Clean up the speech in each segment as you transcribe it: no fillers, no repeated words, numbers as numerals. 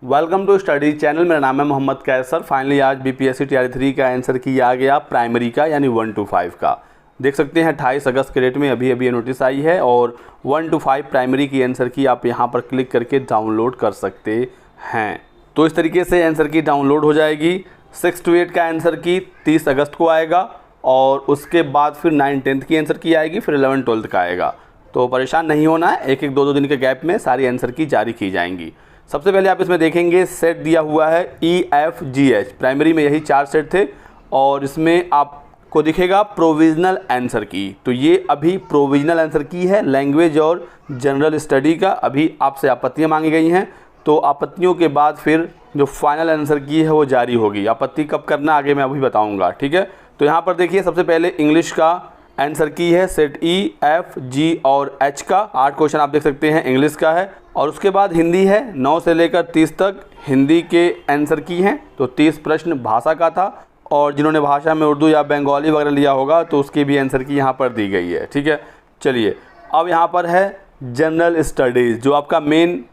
Welcome to study channel. मेरा नाम है मोहम्मद कैसर। फाइनली आज बीपीएससी टीआरई 3 का आंसर की आ गया प्राइमरी का, यानी 1 to 5 का। देख सकते हैं 28 अगस्त के डेट में अभी ये नोटिस आई है और 1 to 5 प्राइमरी की आंसर की आप यहां पर क्लिक करके डाउनलोड कर सकते हैं। तो इस तरीके से आंसर की डाउनलोड हो जाएगी। 6 to 8 का आंसर की 30 अगस्त को आएगा और उसके बाद फिर 9 10th की आंसर की आएगी, फिर 11 12th का आएगा। तो परेशान नहीं होना है, एक दो दिन के गैप में सारी आंसर की जारी की जाएंगी। सबसे पहले आप इसमें देखेंगे सेट दिया हुआ है EFGH। प्राइमरी में यही 4 सेट थे और इसमें आपको दिखेगा प्रोविजनल आंसर की। तो ये अभी प्रोविजनल आंसर की है, लैंग्वेज और जनरल स्टडी का। अभी आपसे आपत्तियां मांगी गई हैं, तो आपत्तियों के बाद फिर जो फाइनल आंसर की है वो जारी होगी। आपत्ति कब करना आगे मैं अभी बताऊँगा, ठीक है। तो यहाँ पर देखिए सबसे पहले इंग्लिश का आंसर की है सेट EFG और H का। 8 क्वेश्चन आप देख सकते हैं इंग्लिश का है। और उसके बाद हिंदी है, 9 से लेकर 30 तक हिंदी के आंसर की हैं। तो 30 प्रश्न भाषा का था और जिन्होंने भाषा में उर्दू या बंगाली वगैरह लिया होगा तो उसकी भी आंसर की यहाँ पर दी गई है, ठीक है। चलिए अब यहाँ पर है जनरल स्टडीज़, जो आपका मेन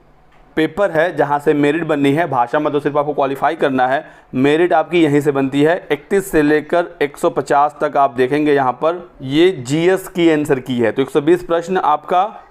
पेपर है जहाँ से मेरिट बननी है। भाषा में तो सिर्फ आपको क्वालिफाई करना है, मेरिट आपकी यहीं से बनती है। 31 से लेकर 150 तक आप देखेंगे यहाँ पर ये GS की आंसर की है। तो 120 प्रश्न आपका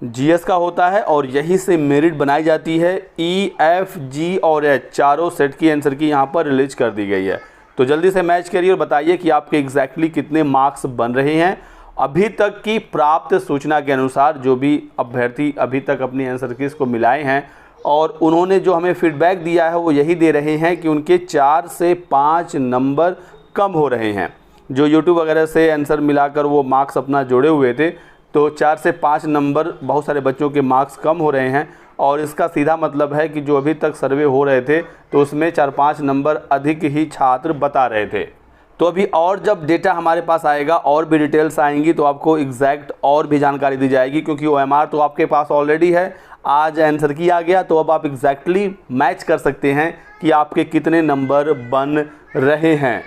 GS का होता है और यहीं से मेरिट बनाई जाती है। EFG और H चारों सेट की आंसर की यहाँ पर रिलीज कर दी गई है। तो जल्दी से मैच करिए और बताइए कि आपके एग्जैक्टली कितने मार्क्स बन रहे हैं। अभी तक की प्राप्त सूचना के अनुसार जो भी अभ्यर्थी अभी तक अपनी आंसर कीज़ को मिलाए हैं और उन्होंने जो हमें फीडबैक दिया है वो यही दे रहे हैं कि उनके 4 से 5 नंबर कम हो रहे हैं। जो यूट्यूब वगैरह से आंसर मिलाकर वो मार्क्स अपना जोड़े हुए थे, तो 4 से 5 नंबर बहुत सारे बच्चों के मार्क्स कम हो रहे हैं। और इसका सीधा मतलब है कि जो अभी तक सर्वे हो रहे थे तो उसमें 4-5 नंबर अधिक ही छात्र बता रहे थे। तो अभी और जब डेटा हमारे पास आएगा और भी डिटेल्स आएंगी तो आपको एग्जैक्ट और भी जानकारी दी जाएगी, क्योंकि OMR तो आपके पास ऑलरेडी है। आज आंसर की आ गया तो अब आप एग्जैक्टली मैच कर सकते हैं कि आपके कितने नंबर बन रहे हैं।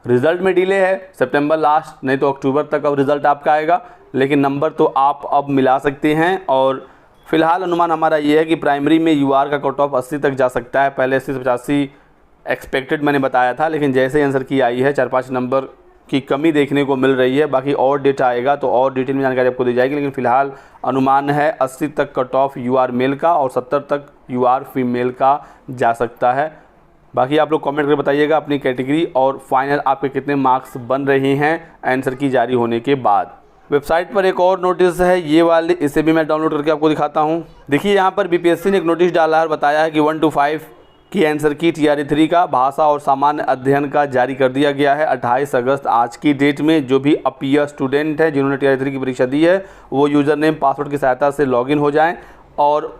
रिज़ल्ट में डिले है, सितंबर लास्ट नहीं तो अक्टूबर तक अब रिज़ल्ट आपका आएगा, लेकिन नंबर तो आप अब मिला सकते हैं। और फिलहाल अनुमान हमारा ये है कि प्राइमरी में UR का कट ऑफ 80 तक जा सकता है। पहले 80 से 85 एक्सपेक्टेड मैंने बताया था, लेकिन जैसे आंसर की आई है 4-5 नंबर की कमी देखने को मिल रही है। बाकी और डेटा आएगा तो और डिटेल में जानकारी आपको दी जाएगी, लेकिन फिलहाल अनुमान है 80 तक कट ऑफ UR मेल का और 70 तक UR फीमेल का जा सकता है। बाकी आप लोग कमेंट करके बताइएगा अपनी कैटेगरी और फाइनल आपके कितने मार्क्स बन रहे हैं आंसर की जारी होने के बाद। वेबसाइट पर एक और नोटिस है ये वाली, इसे भी मैं डाउनलोड करके आपको दिखाता हूँ। देखिए यहाँ पर BPSC ने एक नोटिस डाला है और बताया है कि 1 to 5 की आंसर की टीआरई 3 का भाषा और सामान्य अध्ययन का जारी कर दिया गया है 28 अगस्त आज की डेट में। जो भी अपीयर स्टूडेंट है जिन्होंने टीआरई 3 की परीक्षा दी है वो यूज़र नेम पासवर्ड की सहायता से लॉगिन हो जाएं और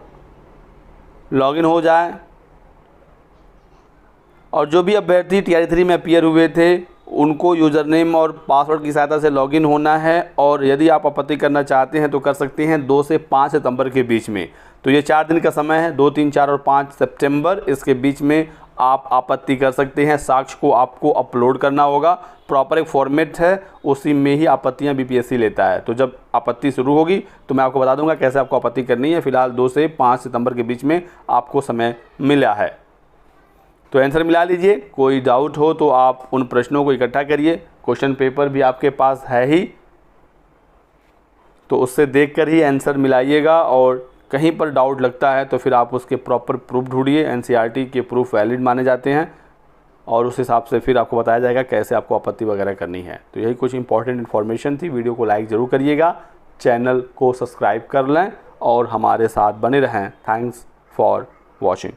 जो भी अभ्यर्थी टीआरई 3 में अपीयर हुए थे उनको यूज़र नेम और पासवर्ड की सहायता से लॉगिन होना है। और यदि आप आपत्ति करना चाहते हैं तो कर सकते हैं 2 से 5 सितंबर के बीच में। तो ये 4 दिन का समय है, 2, 3, 4 और 5 सितंबर, इसके बीच में आप आपत्ति कर सकते हैं। साक्ष्य को आपको अपलोड करना होगा, प्रॉपर एक फॉर्मेट है, उसी में ही आपत्तियां BPSC लेता है। तो जब आपत्ति शुरू होगी तो मैं आपको बता दूंगा कैसे आपको आपत्ति करनी है। फिलहाल 2 से 5 सितंबर के बीच में आपको समय मिला है, तो आंसर मिला लीजिए। कोई डाउट हो तो आप उन प्रश्नों को इकट्ठा करिए। क्वेश्चन पेपर भी आपके पास है ही, तो उससे देखकर ही आंसर मिलाइएगा। और कहीं पर डाउट लगता है तो फिर आप उसके प्रॉपर प्रूफ ढूंढिए। NCERT के प्रूफ वैलिड माने जाते हैं और उस हिसाब से फिर आपको बताया जाएगा कैसे आपको आपत्ति वगैरह करनी है। तो यही कुछ इंपॉर्टेंट इन्फॉर्मेशन थी। वीडियो को लाइक ज़रूर करिएगा, चैनल को सब्सक्राइब कर लें और हमारे साथ बने रहें। Thanks for watching.